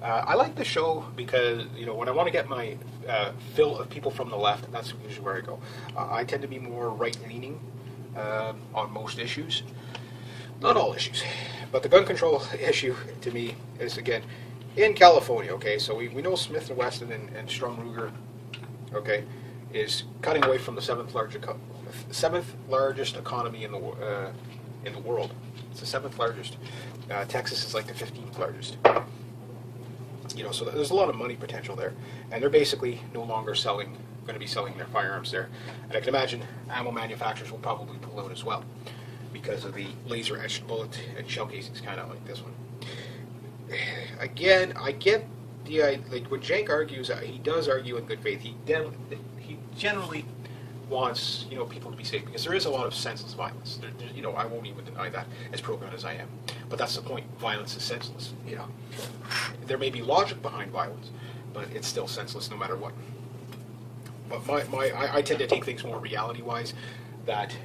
I like the show because, when I want to get my fill of people from the left, that's usually where I go. I tend to be more right-leaning on most issues. Not all issues. But the gun control issue, to me, is, again, in California, okay? So we know Smith & Wesson and Strom Ruger, okay, is cutting away from the seventh largest economy in the world. It's the seventh largest. Texas is like the 15th largest. So there's a lot of money potential there, and they're basically no longer going to be selling their firearms there. And I can imagine ammo manufacturers will probably pull out as well because of the laser etched bullet and shell casings, kind of like this one. Again, I get like when Jank argues, he does argue in good faith. He generally wants people to be safe because there is a lot of senseless violence. I won't even deny that, as pro-gun as I am. But that's the point. Violence is senseless. There may be logic behind violence, but it's still senseless no matter what. But I tend to take things more reality-wise. That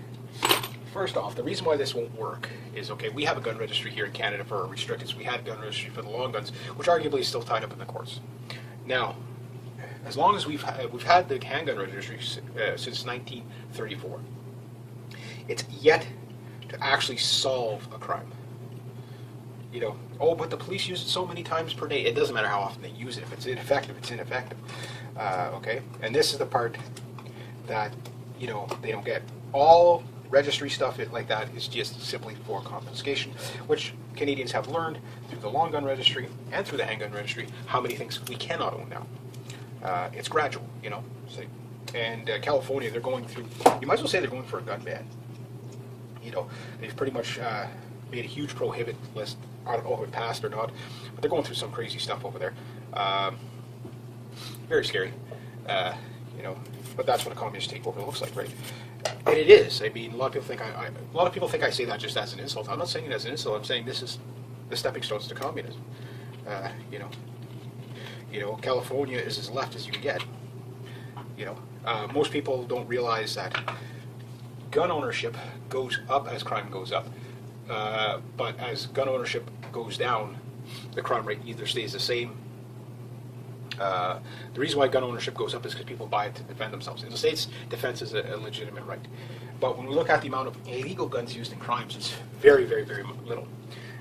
first off, the reason why this won't work is, okay, we have a gun registry here in Canada for our restricted. We had a gun registry for the long guns, which arguably is still tied up in the courts. Now, as long as we've had the handgun registry since 1934, it's yet to actually solve a crime. But the police use it so many times per day. It doesn't matter how often they use it. If it's ineffective, it's ineffective. Okay? And this is the part that, they don't get. All registry stuff like that is just simply for confiscation, which Canadians have learned through the long gun registry and through the handgun registry how many things we cannot own now. It's gradual, and California, they're going through, you might as well say they're going for a gun ban. They've pretty much made a huge prohibit list. I don't know if it passed or not, but they're going through some crazy stuff over there. Very scary, but that's what a communist takeover looks like, right? And it is. I mean, a lot of people think I say that just as an insult. I'm not saying it as an insult. I'm saying this is the stepping stones to communism. California is as left as you can get. Most people don't realize that gun ownership goes up as crime goes up. But as gun ownership goes down, the crime rate either stays the same. The reason why gun ownership goes up is because people buy it to defend themselves. In the States, defense is a legitimate right. But when we look at the amount of illegal guns used in crimes, it's very, very, very little.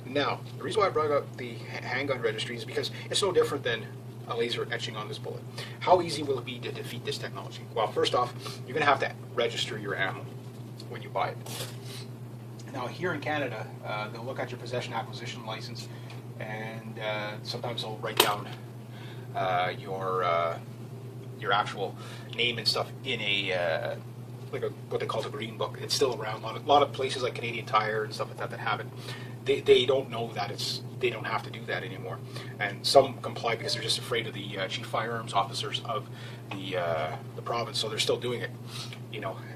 Now, the reason why I brought up the handgun registry is because it's no different than a laser etching on this bullet. How easy will it be to defeat this technology? Well, first off, you're going to have to register your ammo when you buy it. Now, here in Canada, they'll look at your possession acquisition license, and sometimes they'll write down your actual name and stuff in what they call the green book. It's still around. A lot of places like Canadian Tire and stuff like that have it. They don't know that they don't have to do that anymore, and some comply because they're just afraid of the chief firearms officers of the province, so they're still doing it,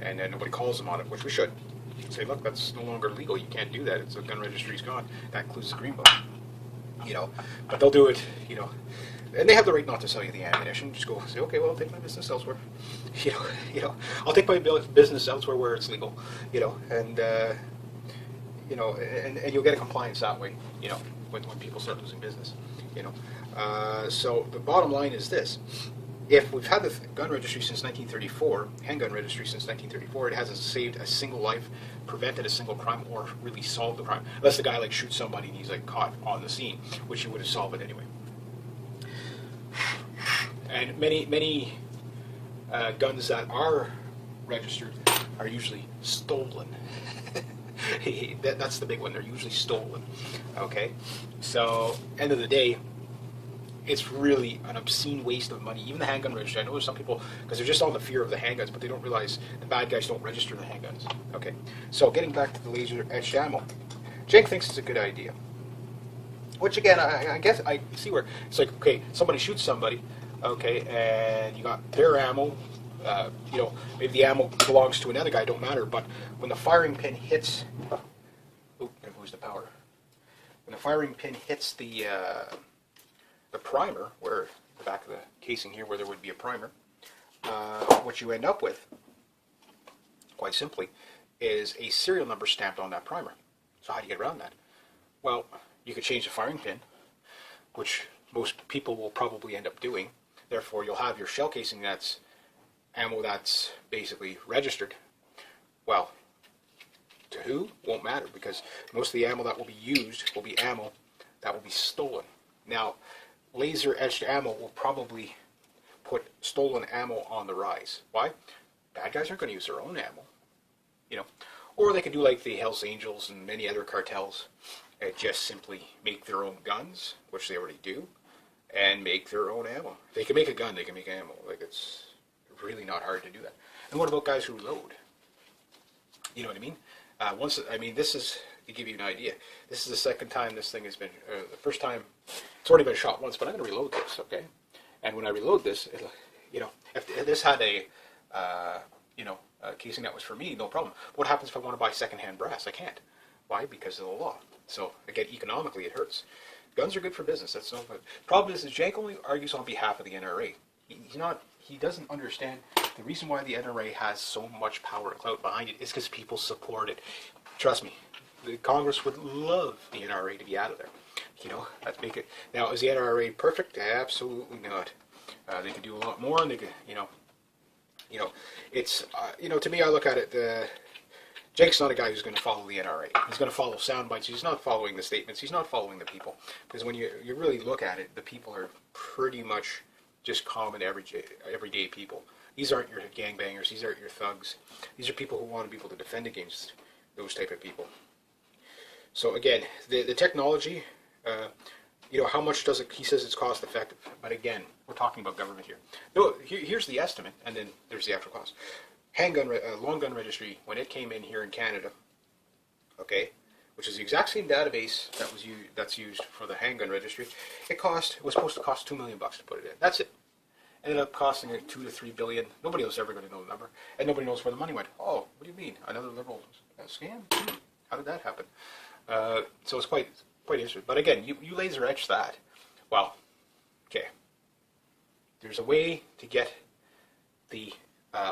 and nobody calls them on it, which we should. You can say, look, that's no longer legal. You can't do that. It's a gun registry's gone. That includes the green book, but they'll do it, and they have the right not to sell you the ammunition. Just go say, okay, well, I'll take my business elsewhere. I'll take my business elsewhere where it's legal, and and you'll get a compliance that way, when people start losing business, So the bottom line is this. If we've had the gun registry since 1934, handgun registry since 1934, it hasn't saved a single life, prevented a single crime, or really solved the crime. Unless the guy shoots somebody and he's caught on the scene, which he would have solved it anyway. And many guns that are registered are usually stolen. That's the big one. They're usually stolen. Okay, so end of the day, it's really an obscene waste of money. Even the handgun registry. I know there's some people because they're just on the fear of the handguns, but they don't realize the bad guys don't register the handguns. Okay, so getting back to the laser etched ammo, Jake thinks it's a good idea. Which again, I guess I see where it's like, okay, somebody shoots somebody, okay, and you got their ammo. Maybe the ammo belongs to another guy, don't matter, but when the firing pin hits, there goes the power. When the firing pin hits the primer, where the back of the casing here, where there would be a primer, what you end up with, quite simply, is a serial number stamped on that primer. So how do you get around that? Well, you could change the firing pin, which most people will probably end up doing. Therefore, you'll have your shell casing that's ammo that's basically registered. Well, to who won't matter, because most of the ammo that will be used will be ammo that will be stolen. Now, laser etched ammo will probably put stolen ammo on the rise. Why? Bad guys aren't going to use their own ammo, you know. Or they could do like the Hells Angels and many other cartels, and just simply make their own guns, which they already do, and make their own ammo. They can make a gun, they can make ammo. Like, it's really not hard to do that. And what about guys who load? You know what I mean? This is, to give you an idea, this is the second time this thing has been, the first time, it's already been shot once, but I'm going to reload this, okay? And when I reload this, it'll, you know, if this had a casing that was for me, no problem. What happens if I want to buy secondhand brass? I can't. Why? Because of the law. So, again, economically it hurts. Guns are good for business. That's no problem. Is Jake only argues on behalf of the NRA. He doesn't understand the reason why the NRA has so much power and clout behind it is because people support it. Trust me, the Congress would love the NRA to be out of there. You know, let's make it. Now, is the NRA perfect? Absolutely not. They could do a lot more, and they could, it's, to me, I look at it, Jake's not a guy who's going to follow the NRA. He's going to follow sound bites. He's not following the statements. He's not following the people. Because when you really look at it, the people are pretty much just common, everyday people. These aren't your gangbangers. These aren't your thugs. These are people who want to be able to defend against those type of people. So again, the technology, how much does it, he says it's cost effective. But again, we're talking about government here. No, here's the estimate, and then there's the actual cost. Long gun registry, when it came in here in Canada, okay, which is the exact same database that's used for the handgun registry, it was supposed to cost $2 million to put it in. That's it. Ended up costing $2 to $3 billion. Nobody was ever going to know the number, and nobody knows where the money went. Oh, what do you mean? Another liberal scam? How did that happen? So it's quite interesting. But again, you laser etch that. Well, okay. There's a way to get the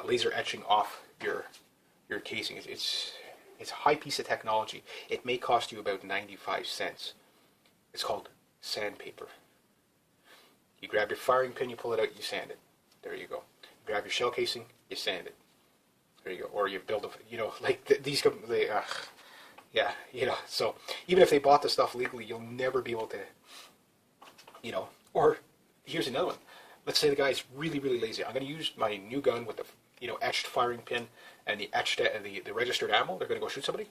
laser etching off your casing. It's a high piece of technology. It may cost you about 95 cents. It's called sandpaper. You grab your firing pin, you pull it out, you sand it. There you go. You grab your shell casing, you sand it. There you go. Or you build these. So even if they bought the stuff legally, you'll never be able to, Or here's another one. Let's say the guy's really, really lazy. I'm going to use my new gun with the, etched firing pin and the etched, the registered ammo. They're going to go shoot somebody.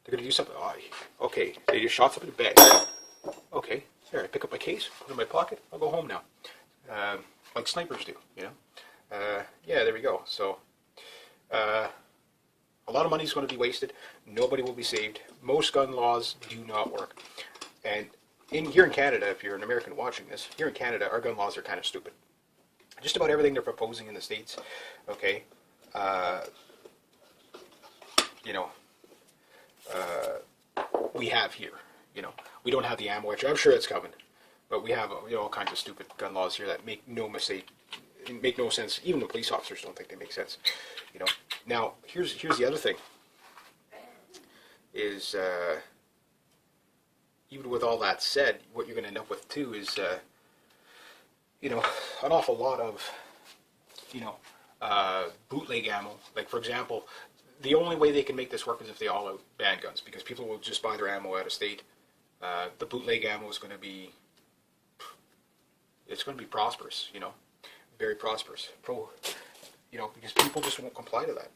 They're going to do something. Oh, okay, they just shot somebody dead. Okay, there. I pick up my case, put it in my pocket. I'll go home now, like snipers do. Yeah, there we go. So, a lot of money is going to be wasted. Nobody will be saved. Most gun laws do not work. And here in Canada, if you're an American watching this, here in Canada, our gun laws are kind of stupid. Just about everything they're proposing in the States, okay, we have here. We don't have the ammo etcher. I'm sure it's coming, but we have all kinds of stupid gun laws here that make no sense. Even the police officers don't think they make sense. Now here's the other thing. Is even with all that said, what you're going to end up with too is an awful lot of bootleg ammo. Like, for example, the only way they can make this work is if they all out ban guns, because people will just buy their ammo out of state. The bootleg ammo is going to be, it's going to be prosperous, very prosperous. Because people just won't comply to that.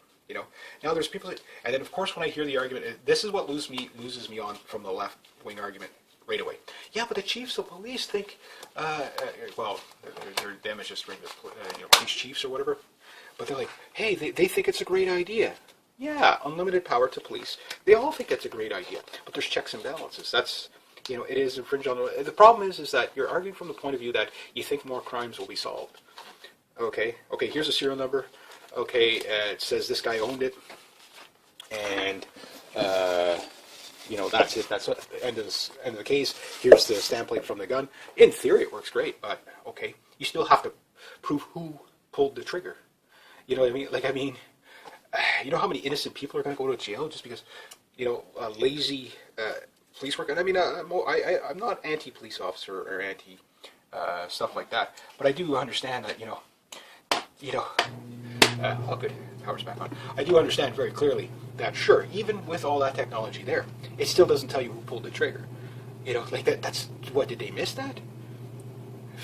Now there's people that, and then of course when I hear the argument, this is what loses me on from the left wing argument right away. Yeah, but the chiefs of police think, they're them as just regular, police chiefs or whatever. But they're like, hey, they think it's a great idea. Yeah, unlimited power to police. They all think that's a great idea, but there's checks and balances. That's, it is infringed on. The problem is that you're arguing from the point of view that you think more crimes will be solved. Okay, here's a serial number. Okay, it says this guy owned it, and that's it. That's the end of the case. Here's the stamp plate from the gun. In theory, it works great, but okay, you still have to prove who pulled the trigger. You know what I mean? You know how many innocent people are going to go to jail just because lazy police work? And I mean, I'm not anti-police officer or anti stuff like that. But I do understand that, oh good, power's back on. I do understand very clearly that, sure, even with all that technology there, it still doesn't tell you who pulled the trigger. Like that's, what, did they miss that?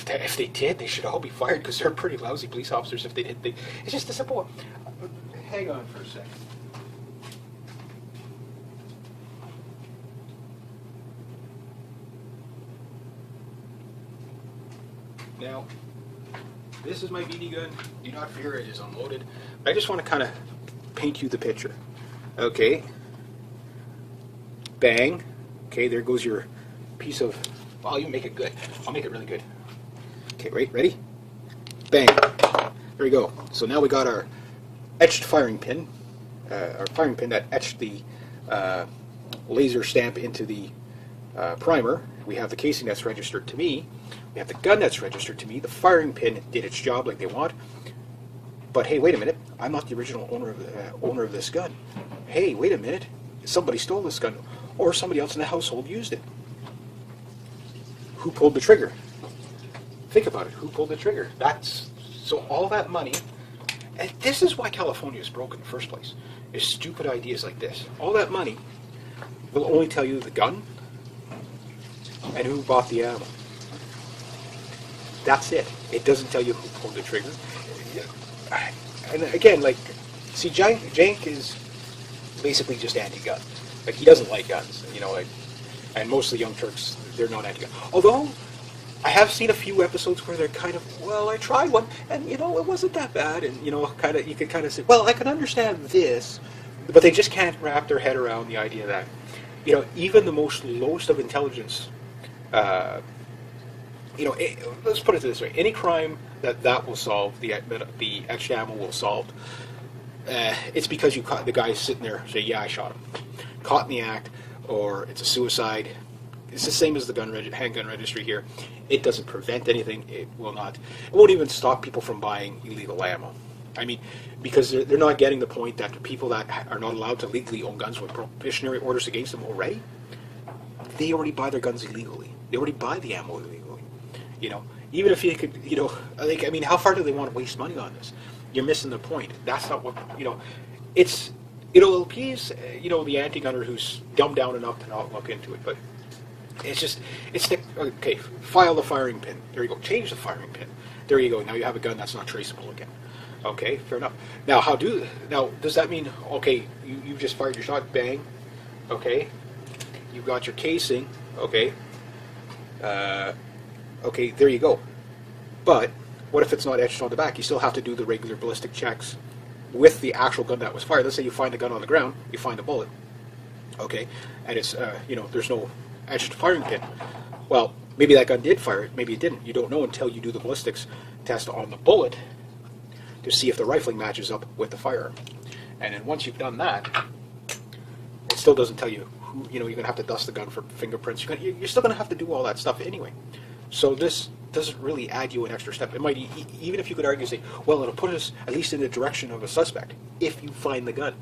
If they did, they should all be fired, because they're pretty lousy police officers if they did. It's just a simple one. Hang on for a second. Now, this is my BB gun. Do not fear, it is unloaded. I just want to kind of paint you the picture. Okay. Bang. Okay, there goes your piece of... Well, you make it good. I'll make it really good. Okay, wait, ready? Bang. There you go. So now we got our etched firing pin. Our firing pin that etched the laser stamp into the primer. We have the casing that's registered to me. We have the gun that's registered to me. The firing pin did its job like they want. But hey, wait a minute. I'm not the original owner of this gun. Hey, wait a minute. Somebody stole this gun, or somebody else in the household used it. Who pulled the trigger? Think about it. Who pulled the trigger? So all that money, and this is why California is broke in the first place, is stupid ideas like this. All that money will only tell you the gun and who bought the ammo. That's it. It doesn't tell you who pulled the trigger. And again, like, see, Jank is basically just anti-gun. Like, he doesn't like guns, and most of the Young Turks, they're not anti-gun. Although, I have seen a few episodes where they're kind of, well, I tried one, and, it wasn't that bad, and, you could kind of say, well, I can understand this, but they just can't wrap their head around the idea that, even the most lowest of intelligence, let's put it this way: any crime that will solve, the etched ammo will solve, it's because you caught the guy sitting there say, yeah, I shot him, caught in the act, or it's a suicide. It's the same as the handgun registry here. It doesn't prevent anything. It won't even stop people from buying illegal ammo. I mean, because they're not getting the point that the people that are not allowed to legally own guns with prohibitionary orders against them already, they already buy their guns illegally. They already buy the ammo illegally. Even if you could, how far do they want to waste money on this? You're missing the point. That's not what, it's, it'll appease, the anti-gunner who's dumbed down enough to not look into it, but okay, file the firing pin. There you go. Change the firing pin. There you go. Now you have a gun that's not traceable again. Okay, fair enough. Now, does that mean, okay, you just fired your shot, bang, okay, you've got your casing, okay, okay, there you go. But what if it's not etched on the back? You still have to do the regular ballistic checks with the actual gun that was fired. Let's say you find the gun on the ground, you find a bullet, okay, and it's, there's no etched firing pin. Well, maybe that gun did fire it, maybe it didn't. You don't know until you do the ballistics test on the bullet to see if the rifling matches up with the firearm. And then once you've done that, it still doesn't tell you who, you're going to have to dust the gun for fingerprints. You're still going to have to do all that stuff anyway. So this doesn't really add you an extra step. It might, even if you could argue, say, well, it'll put us at least in the direction of a suspect if you find the gun,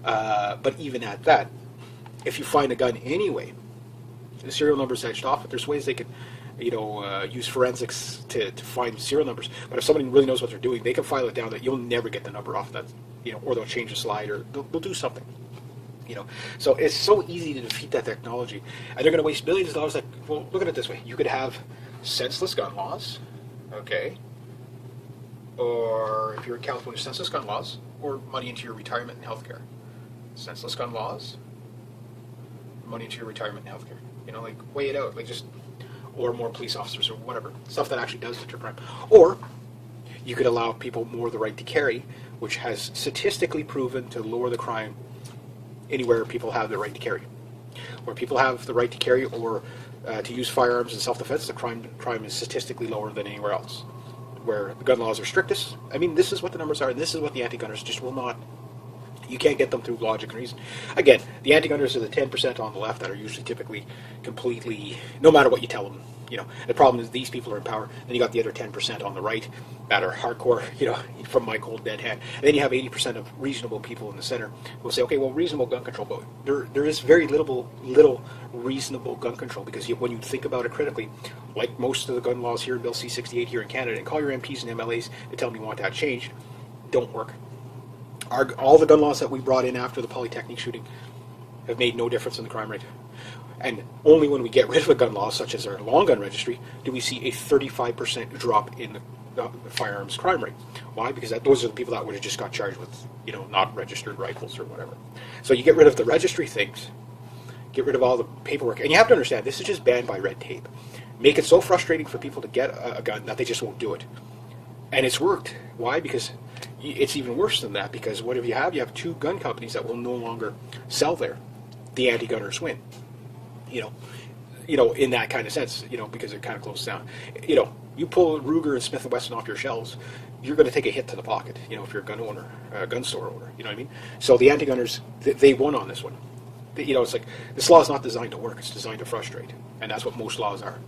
But even at that, if you find a gun anyway, the serial number's etched off, but there's ways they could, use forensics to find serial numbers. But if somebody really knows what they're doing, they can file it down that you'll never get the number off that, or they'll change the slide, or they'll do something. So it's so easy to defeat that technology, and they're going to waste billions of dollars. Like, well, look at it this way: you could have senseless gun laws, okay, or if you're in California, senseless gun laws, or money into your retirement and healthcare. Senseless gun laws, money into your retirement and healthcare. Like, weigh it out, like, just, or more police officers or whatever, stuff that actually does deter crime. Or you could allow people more the right to carry, which has statistically proven to lower the crime anywhere people have the right to carry. Where people have the right to carry or to use firearms in self-defense, the crime is statistically lower than anywhere else. Where the gun laws are strictest, this is what the numbers are, and this is what the anti-gunners just will not. You can't get them through logic and reason. Again, the anti-gunners are the 10% on the left that are usually typically completely, no matter what you tell them, You know, the problem is these people are in power. Then you got the other 10% on the right that are hardcore, you know, from my cold dead hand. And then you have 80% of reasonable people in the center who will say, okay, well, reasonable gun control, but there is very little reasonable gun control, because when you think about it critically, like most of the gun laws here in Bill C-68 here in Canada, and call your MPs and MLAs to tell them you want that changed, don't work. All the gun laws that we brought in after the Polytechnique shooting have made no difference in the crime rate. And only when we get rid of a gun law, such as our long gun registry, do we see a 35% drop in the firearms crime rate. Why? Because those are the people that would have just got charged with, you know, not registered rifles or whatever. So you get rid of the registry things, get rid of all the paperwork, and you have to understand, this is just banned by red tape. Make it so frustrating for people to get a gun that they just won't do it. And it's worked. Why? Because it's even worse than that, because what if you have? You have two gun companies that will no longer sell there. The anti-gunners win. You know, in that kind of sense, you know, because it kind of closes down. You know, you pull Ruger and Smith & Wesson off your shelves, you're going to take a hit to the pocket, you know, if you're a gun owner, a gun store owner, you know what I mean? So the anti-gunners, they won on this one. You know, it's like, this law is not designed to work, it's designed to frustrate. And that's what most laws are.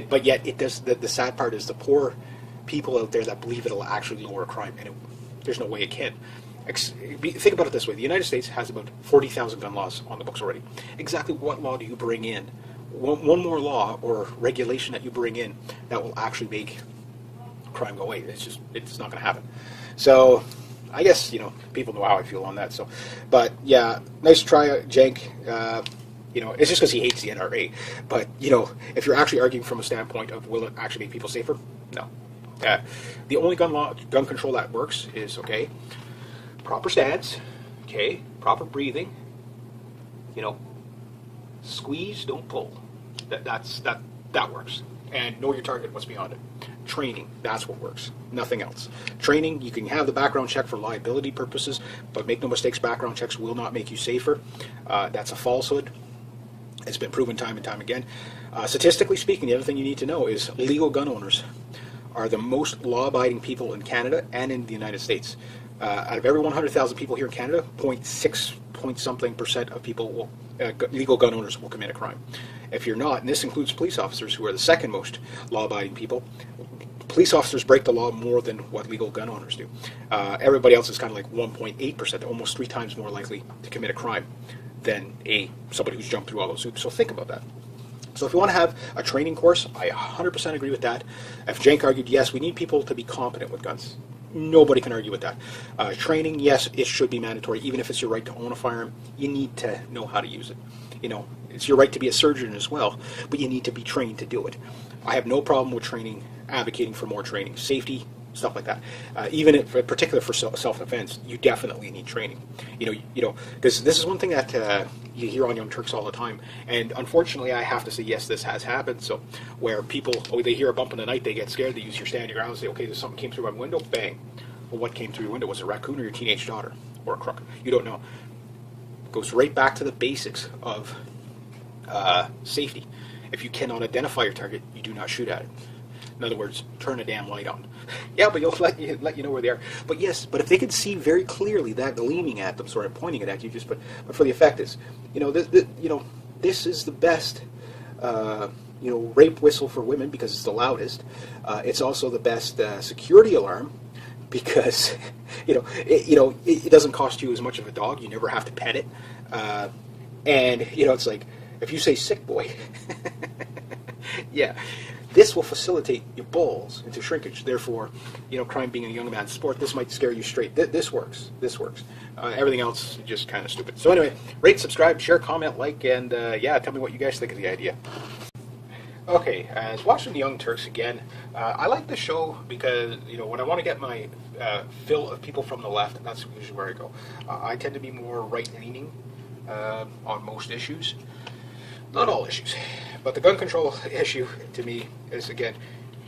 But yet, it does. The sad part is the poor people out there that believe it'll actually lower crime, and there's no way it can. Think about it this way. The United States has about 40,000 gun laws on the books already. Exactly what law do you bring in? One more law or regulation that you bring in that will actually make crime go away. It's not going to happen. So I guess, you know, people know how I feel on that. So, but yeah, nice try, Jenk. You know, it's just because he hates the NRA. But, you know, if you're actually arguing from a standpoint of will it actually make people safer? No. The only gun control that works is, okay, proper stance, okay, proper breathing, you know, squeeze, don't pull. That works. And know your target, what's beyond it. Training, that's what works. Nothing else. Training, you can have the background check for liability purposes, but make no mistakes, background checks will not make you safer. That's a falsehood. It's been proven time and time again. Statistically speaking, the other thing you need to know is legal gun owners are the most law-abiding people in Canada and in the United States. Out of every 100,000 people here in Canada, 0.6% of people legal gun owners will commit a crime. If you're not, and this includes police officers, who are the second most law-abiding people, police officers break the law more than what legal gun owners do. Everybody else is kind of like 1.8%, almost 3 times more likely to commit a crime than somebody who's jumped through all those hoops. So think about that. So if you want to have a training course, I 100% agree with that. If Jenk argued, yes, we need people to be competent with guns. Nobody can argue with that. Training, yes, it should be mandatory. Even if it's your right to own a firearm, you need to know how to use it. You know, it's your right to be a surgeon as well, but you need to be trained to do it. I have no problem with training, advocating for more training. Safety, stuff like that. Even in particular for self-defense, you definitely need training. You know, because this is one thing that you hear on Young Turks all the time, and unfortunately, I have to say, yes, this has happened. So, where people, they hear a bump in the night, they get scared, they use your stand your ground, and say, okay, there's something came through my window, bang. Well, what came through your window? Was it a raccoon or your teenage daughter, or a crook? You don't know. It goes right back to the basics of safety. If you cannot identify your target, you do not shoot at it. In other words, turn a damn light on. Yeah, but you'll let you know where they are. But yes, but if they could see very clearly that gleaming at them, sort of pointing it at you, but for the effect is, this is the best, rape whistle for women because it's the loudest. It's also the best security alarm because, it doesn't cost you as much of a dog. You never have to pet it, and it's like if you say "sick boy," yeah. This will facilitate your balls into shrinkage. Therefore, crime being a young man's sport, this might scare you straight. This works. This works. Everything else is just kind of stupid. So anyway, rate, subscribe, share, comment, like, and tell me what you guys think of the idea. Okay, as watching the Young Turks again, I like the show because, when I want to get my fill of people from the left, that's usually where I go. I tend to be more right-leaning on most issues. Not all issues. But the gun control issue, to me, is, again,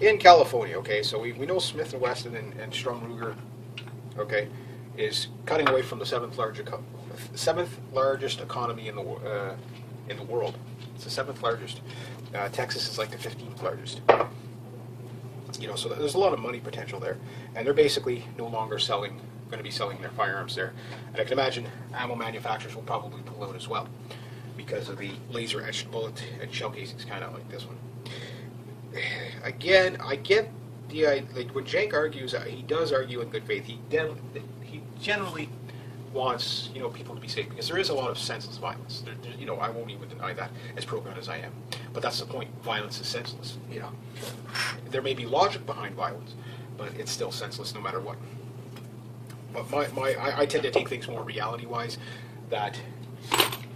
in California, okay? So we know Smith & Wesson and Strong Ruger, okay, is cutting away from the seventh largest economy in the world. It's the seventh largest. Texas is like the 15th largest. So there's a lot of money potential there. And they're basically no longer going to be selling their firearms there. And I can imagine ammo manufacturers will probably pull out as well, because of the laser etched bullet and shell casings, kind of like this one. again, I get like when Jake argues, he does argue in good faith. He generally wants people to be safe because there is a lot of senseless violence. I won't even deny that, as pro-gun as I am. But that's the point. Violence is senseless. There may be logic behind violence, but it's still senseless no matter what. But I tend to take things more reality-wise. That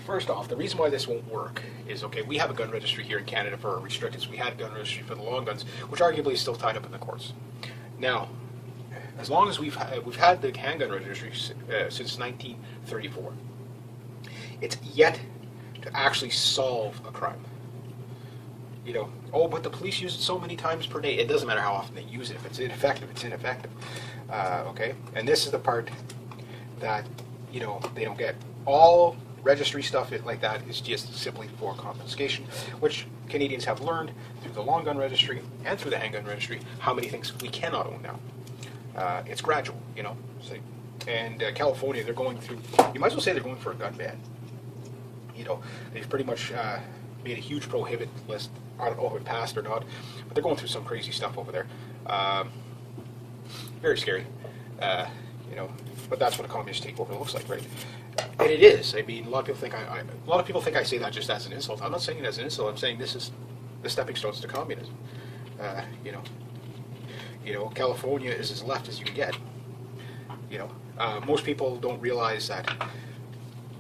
first off, the reason why this won't work is, okay, we have a gun registry here in Canada for our restricted. We had a gun registry for the long guns, which arguably is still tied up in the courts. Now, as long as we've had the handgun registry since 1934, it's yet to actually solve a crime. Oh, but the police use it so many times per day. It doesn't matter how often they use it. If it's ineffective, it's ineffective. Okay, and this is the part that they don't get. All registry stuff like that is just simply for confiscation, which Canadians have learned through the long gun registry and through the handgun registry how many things we cannot own now. It's gradual, So, and California, they're going through. You might as well say they're going for a gun ban. They've pretty much made a huge prohibit list. I don't know if it passed or not, but they're going through some crazy stuff over there. Very scary, But that's what a communist takeover looks like, right? And it is. I mean, a lot of people think I say that just as an insult. I'm not saying it as an insult. I'm saying this is the stepping stones to communism. California is as left as you can get. Most people don't realize that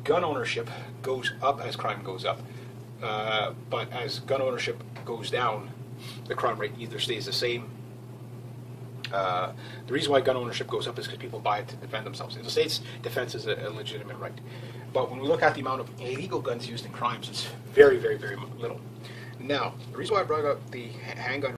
gun ownership goes up as crime goes up. But as gun ownership goes down, the crime rate either stays the same. The reason why gun ownership goes up is because people buy it to defend themselves. In the States, defense is a legitimate right. But when we look at the amount of illegal guns used in crimes, it's very, very, very little. Now, the reason why I brought up the handgun